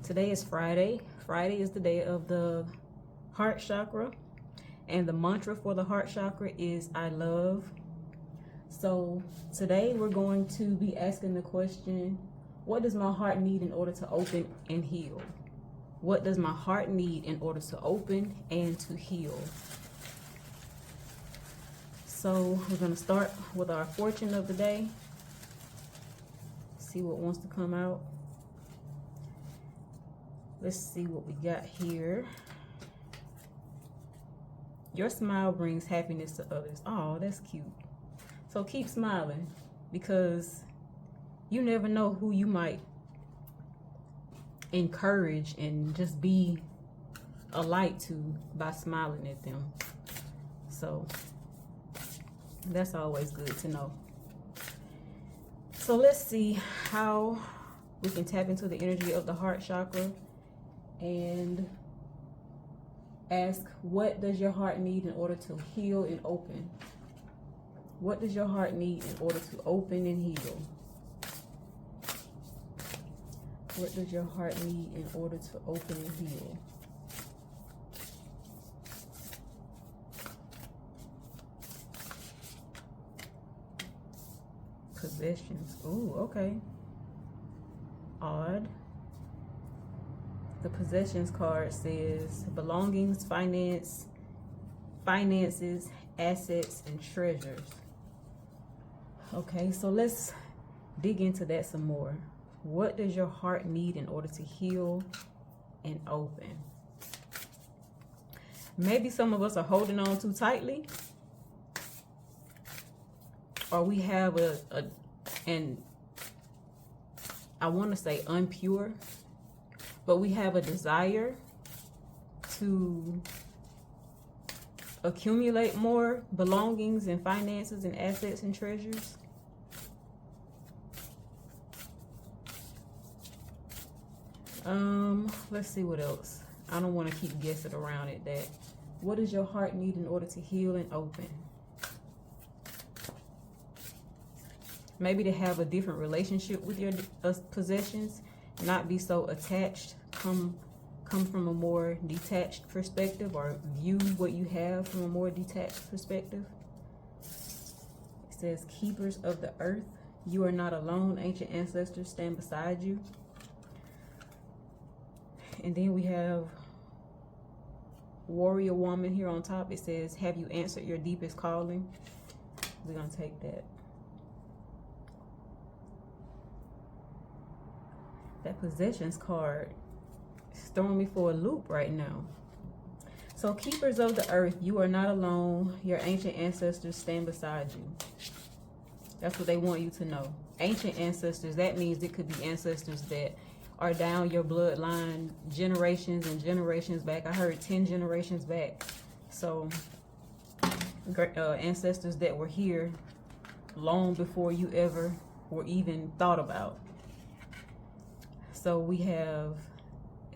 Today is Friday. Friday is the day of the heart chakra, and the mantra for the heart chakra is I love. So today we're going to be asking the question, what does my heart need in order to open and heal? What does my heart need in order to open and to heal? So we're going to start with our fortune of the day. See what wants to come out. Let's see what we got here. Your smile brings happiness to others. Oh, that's cute. So keep smiling, because you never know who you might encourage and just be a light to by smiling at them. So that's always good to know. So let's see how we can tap into the energy of the heart chakra and ask, what does your heart need in order to heal and open? What does your heart need in order to open and heal? What does your heart need in order to open and heal? Possessions. Ooh, okay. Odd. The possessions card says belongings, finances, assets, and treasures. Okay, so let's dig into that some more. What does your heart need in order to heal and open? Maybe some of us are holding on too tightly, or we have and I want to say unpure, but we have a desire to accumulate more belongings and finances and assets and treasures. Let's see what else. I don't want to keep guessing around at that. What does your heart need in order to heal and open? Maybe to have a different relationship with your possessions, not be so attached, come from a more detached perspective, or view what you have from a more detached perspective. It says, keepers of the earth, you are not alone. Ancient ancestors stand beside you. And then we have warrior woman here on top. It says, have you answered your deepest calling? We're going to take that. That possessions card is throwing me for a loop right now. So keepers of the earth, you are not alone. Your ancient ancestors stand beside you. That's what they want you to know. Ancient ancestors, that means it could be ancestors that are down your bloodline generations and generations back. I heard 10 generations back. So ancestors that were here long before you ever were even thought about. So we have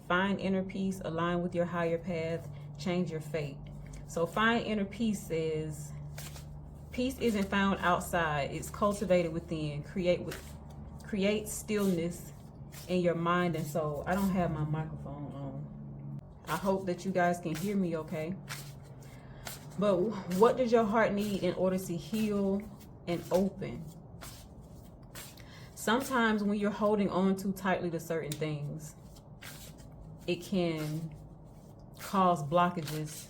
find inner peace, align with your higher path, change your fate. So find inner peace says peace isn't found outside, it's cultivated within. Create stillness in your mind and soul. I don't have my microphone on. I hope that you guys can hear me okay. But what does your heart need in order to heal and open? Sometimes when you're holding on too tightly to certain things, it can cause blockages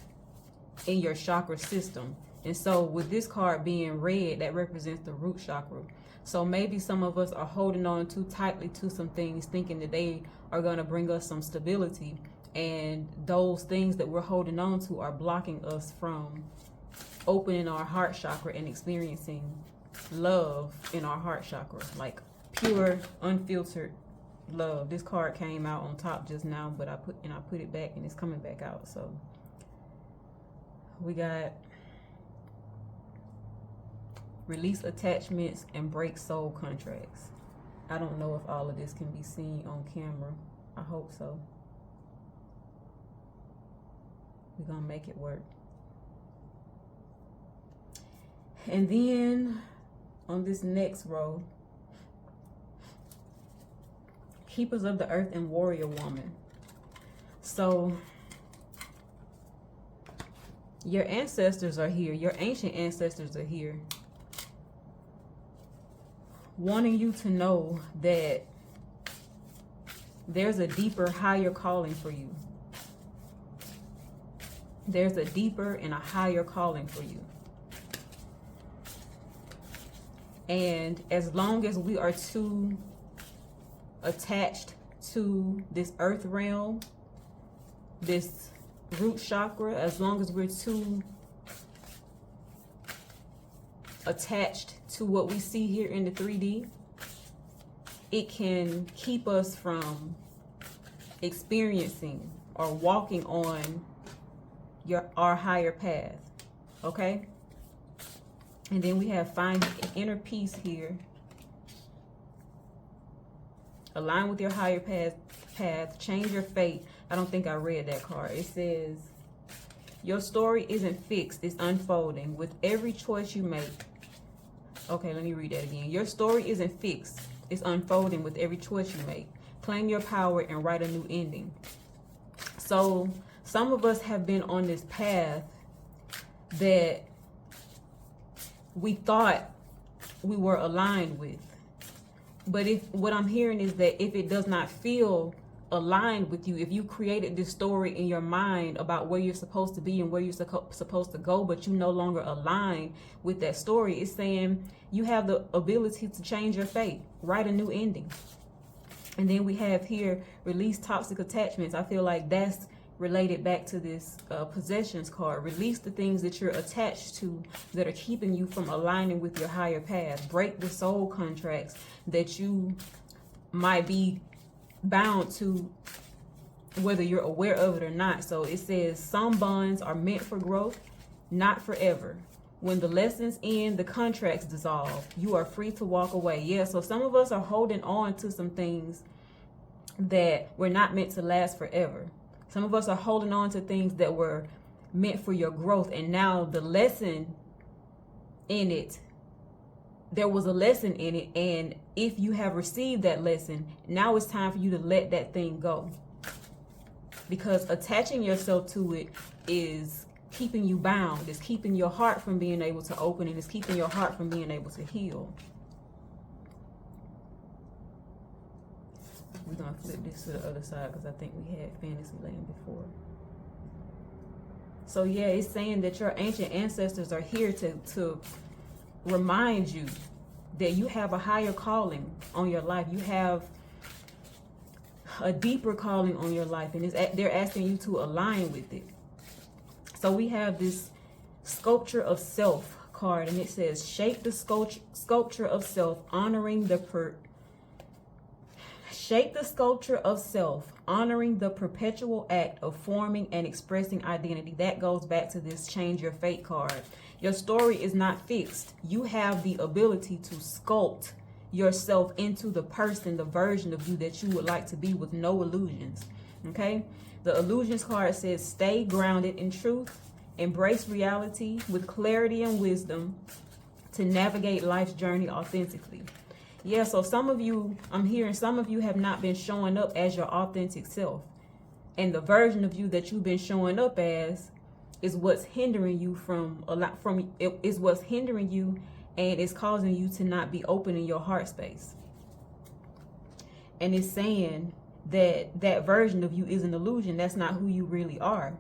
in your chakra system. And so with this card being red, that represents the root chakra. So maybe some of us are holding on too tightly to some things, thinking that they are going to bring us some stability. And those things that we're holding on to are blocking us from opening our heart chakra and experiencing love in our heart chakra. Like pure, unfiltered love. This card came out on top just now, but I put it back and it's coming back out. So we got release attachments and break soul contracts. I don't know if all of this can be seen on camera. I hope so. We're gonna make it work. And then on this next row, Keepers of the earth and warrior woman. So your ancestors are here. Your ancient ancestors are here, wanting you to know that there's a deeper, higher calling for you. There's a deeper and a higher calling for you. And as long as we are too attached to this earth realm, this root chakra, as long as we're too attached to what we see here in the 3D, it can keep us from experiencing or walking on our higher path. Okay? And then we have find inner peace here. Align with your higher path. Change your fate. I don't think I read that card. It says, your story isn't fixed. It's unfolding with every choice you make. Okay, let me read that again. Your story isn't fixed. It's unfolding with every choice you make. Claim your power and write a new ending. So some of us have been on this path that we thought we were aligned with. But what I'm hearing is that if it does not feel aligned with you, if you created this story in your mind about where you're supposed to be and where you're supposed to go, but you no longer align with that story, it's saying you have the ability to change your fate, write a new ending. And then we have here, release toxic attachments. I feel like that's related back to this possessions card. Release the things that you're attached to that are keeping you from aligning with your higher path. Break the soul contracts that you might be bound to, whether you're aware of it or not. So it says some bonds are meant for growth, not forever. When the lessons end, the contracts dissolve. You are free to walk away. Yeah, so some of us are holding on to some things that were not meant to last forever. Some of us are holding on to things that were meant for your growth. And now the lesson in it, there was a lesson in it. And if you have received that lesson, now it's time for you to let that thing go. Because attaching yourself to it is keeping you bound. It's keeping your heart from being able to open, and it's keeping your heart from being able to heal. We're going to flip this to the other side because I think we had Fantasyland before. So yeah, it's saying that your ancient ancestors are here to remind you that you have a higher calling on your life. You have a deeper calling on your life, and they're asking you to align with it. So we have this sculpture of self card, and it says, shape the sculpture of self, honoring the Shape the sculpture of self, honoring the perpetual act of forming and expressing identity. That goes back to this change your fate card. Your story is not fixed. You have the ability to sculpt yourself into the person, the version of you that you would like to be, with no illusions. Okay? The illusions card says, stay grounded in truth, embrace reality with clarity and wisdom to navigate life's journey authentically. Yeah, so some of you, I'm hearing some of you have not been showing up as your authentic self. And the version of you that you've been showing up as is what's hindering you is what's hindering you, and it's causing you to not be open in your heart space. And it's saying that that version of you is an illusion. That's not who you really are.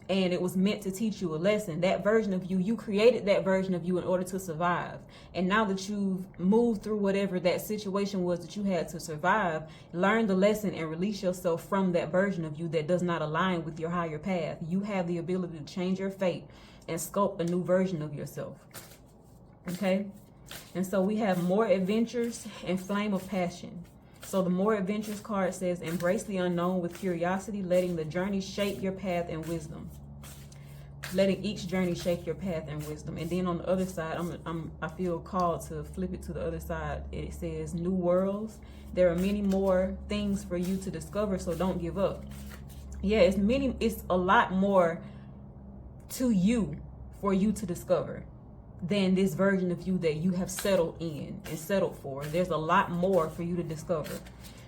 And it was meant to teach you a lesson. That version of you, you created that version of you in order to survive. And now that you've moved through whatever that situation was that you had to survive, learn the lesson and release yourself from that version of you that does not align with your higher path. You have the ability to change your fate and sculpt a new version of yourself. Okay? And so we have more adventures and flame of passion. So the more adventures card says, embrace the unknown with curiosity, letting the journey shape your path and wisdom. Letting each journey shape your path and wisdom. And then on the other side, I feel called to flip it to the other side. It says new worlds. There are many more things for you to discover, so don't give up. Yeah, it's a lot more to you for you to discover than this version of you that you have settled in and settled for. There's a lot more for you to discover.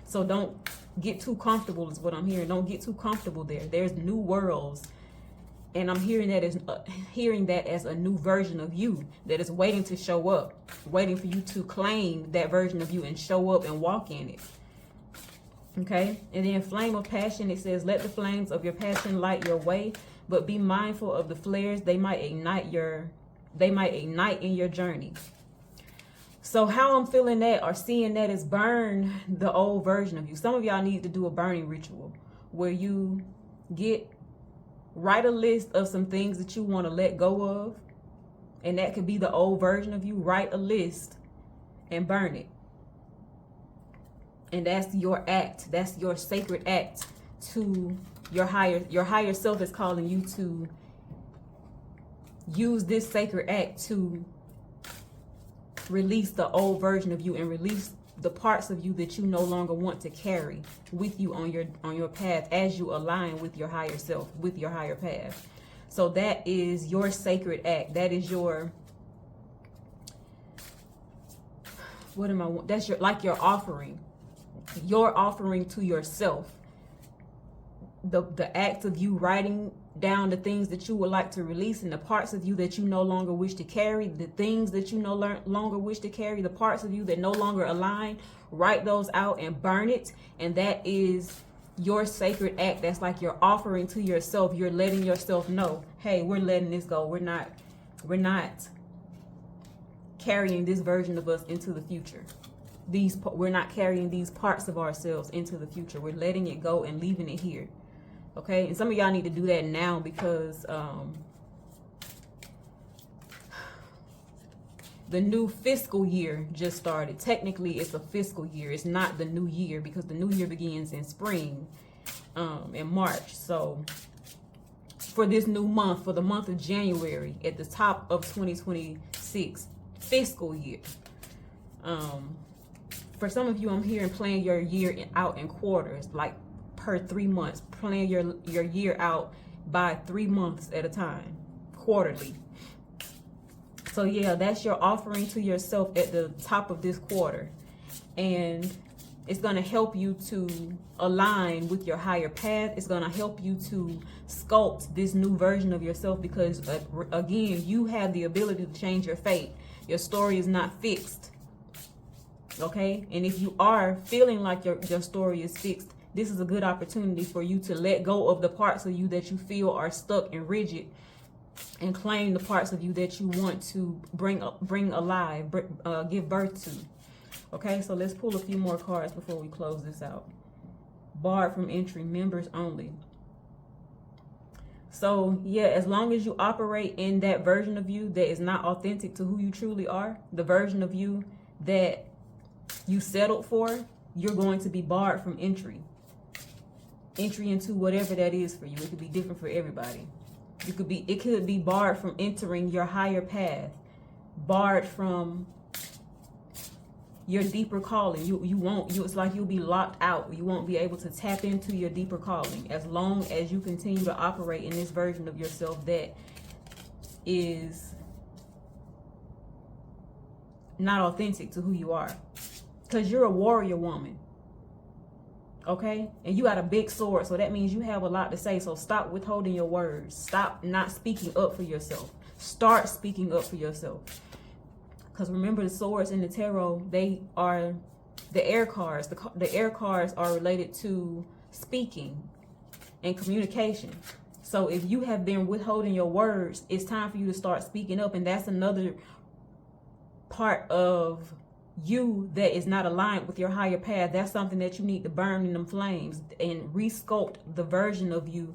So don't get too comfortable is what I'm hearing. Don't get too comfortable there. There's new worlds. And I'm hearing that as a new version of you that is waiting to show up, waiting for you to claim that version of you and show up and walk in it. Okay? And then flame of passion, it says, let the flames of your passion light your way, but be mindful of the flares. They might ignite in your journey. So how I'm feeling that or seeing that is burn the old version of you. Some of y'all need to do a burning ritual where you write a list of some things that you want to let go of. And that could be the old version of you. Write a list and burn it. And that's your act. That's your sacred act to your higher self is calling you to use this sacred act to release the old version of you and release the parts of you that you no longer want to carry with you on your path as you align with your higher self, with your higher path. So that is your sacred act. That is your, that's your offering. Your offering to yourself. The act of you writing down the things that you would like to release and the parts of you that you no longer wish to carry, the things that you no longer wish to carry, the parts of you that no longer align, write those out and burn it. And that is your sacred act. That's like your offering to yourself. You're letting yourself know, hey, we're letting this go. We're not carrying this version of us into the future. We're not carrying these parts of ourselves into the future. We're letting it go and leaving it here. Okay, and some of y'all need to do that now because the new fiscal year just started. Technically, it's a fiscal year. It's not the new year because the new year begins in spring, in March. So for this new month, for the month of January, at the top of 2026 fiscal year, for some of you, I'm hearing plan your year out in quarters, like per 3 months. Plan your year out by 3 months at a time, quarterly. So yeah, that's your offering to yourself at the top of this quarter. And it's going to help you to align with your higher path. It's going to help you to sculpt this new version of yourself because, again, you have the ability to change your fate. Your story is not fixed. Okay? And if you are feeling like your story is fixed, this is a good opportunity for you to let go of the parts of you that you feel are stuck and rigid and claim the parts of you that you want to bring alive, give birth to. Okay, so let's pull a few more cards before we close this out. Barred from entry, members only. So yeah, as long as you operate in that version of you that is not authentic to who you truly are, the version of you that you settled for, you're going to be barred from entry into whatever that is for you. It could be different for everybody. It could be barred from entering your higher path, barred from your deeper calling. It's like you'll be locked out. You won't be able to tap into your deeper calling as long as you continue to operate in this version of yourself that is not authentic to who you are. Because you're a warrior woman. Okay? And you got a big sword, so that means you have a lot to say. So stop withholding your words. Stop not speaking up for yourself. Start speaking up for yourself. Because remember, the swords in the tarot, they are the air cards. The air cards are related to speaking and communication. So if you have been withholding your words, it's time for you to start speaking up. And that's another part of you that is not aligned with your higher path. That's something that you need to burn in them flames and resculpt the version of you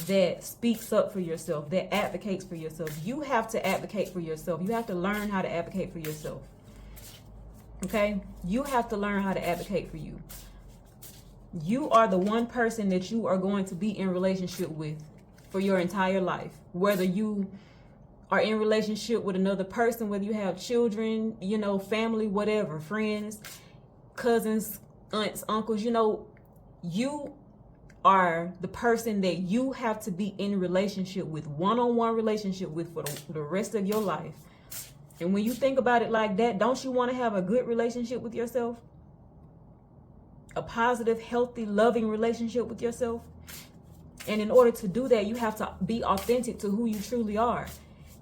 that speaks up for yourself, that advocates for yourself. You have to advocate for yourself. You have to learn how to advocate for yourself. Okay? You have to learn how to advocate for you. You are the one person that you are going to be in relationship with for your entire life. Whether you are in relationship with another person, whether you have children, family, whatever, friends, cousins, aunts, uncles, you are the person that you have to be in relationship with, one-on-one relationship with for the rest of your life. And when you think about it like that, don't you want to have a good relationship with yourself? a positive, healthy, loving relationship with yourself. And in order to do that, you have to be authentic to who you truly are.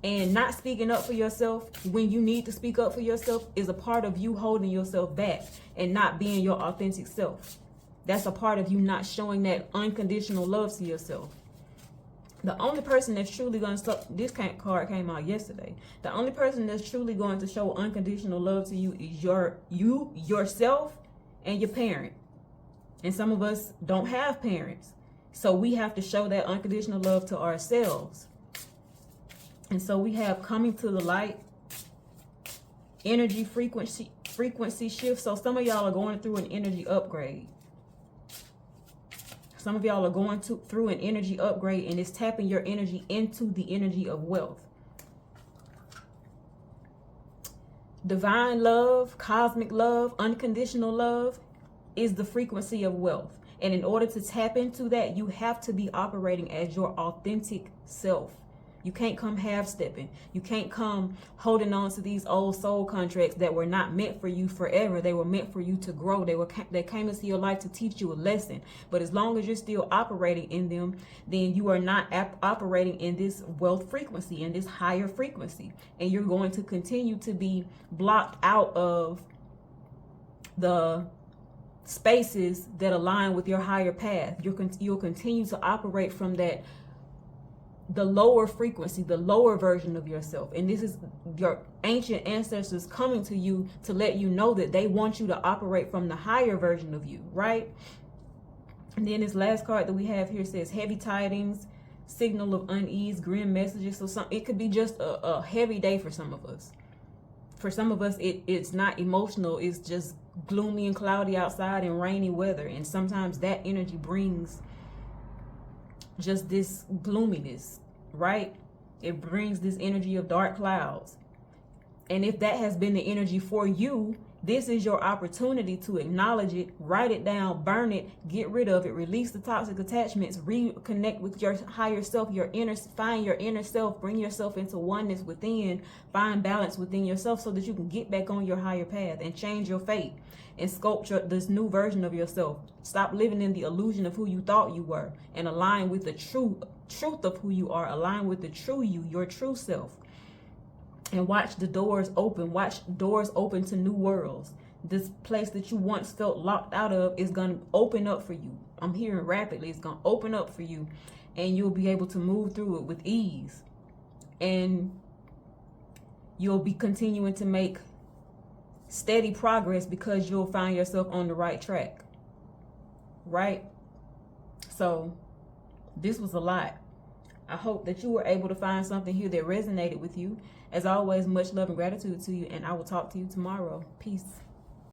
And not speaking up for yourself when you need to speak up for yourself is a part of you holding yourself back and not being your authentic self. That's a part of you not showing that unconditional love to yourself. The only person that's truly going to, this card came out yesterday. The only person that's truly going to show unconditional love to you is yourself and your parent. And some of us don't have parents. So we have to show that unconditional love to ourselves. And so we have coming to the light, energy frequency shift. So some of y'all are going through an energy upgrade. Some of y'all are going through an energy upgrade, and it's tapping your energy into the energy of wealth. Divine love, cosmic love, unconditional love is the frequency of wealth. And in order to tap into that, you have to be operating as your authentic self. You can't come half-stepping. You can't come holding on to these old soul contracts that were not meant for you forever. They were meant for you to grow. They came into your life to teach you a lesson. But as long as you're still operating in them, then you are not operating in this wealth frequency, in this higher frequency. And you're going to continue to be blocked out of the spaces that align with your higher path. You'll continue to operate from the lower frequency, the lower version of yourself. And this is your ancient ancestors coming to you to let you know that they want you to operate from the higher version of you, right? And then this last card that we have here says heavy tidings, signal of unease, grim messages. So it could be just a heavy day for some of us. For some of us, it's not emotional. It's just gloomy and cloudy outside and rainy weather. And sometimes that energy brings just this gloominess, right? It brings this energy of dark clouds. And if that has been the energy for you, this is your opportunity to acknowledge it, write it down, burn it, get rid of it, release the toxic attachments, reconnect with your higher self, find your inner self, bring yourself into oneness within, find balance within yourself so that you can get back on your higher path and change your fate and sculpture this new version of yourself. Stop living in the illusion of who you thought you were and align with the truth of who you are. Align with the true you, your true self. And watch the doors open. Watch doors open to new worlds. This place that you once felt locked out of is going to open up for you. I'm hearing rapidly. It's going to open up for you. And you'll be able to move through it with ease. And you'll be continuing to make steady progress because you'll find yourself on the right track. Right? So this was a lot. I hope that you were able to find something here that resonated with you. As always, much love and gratitude to you, and I will talk to you tomorrow. Peace.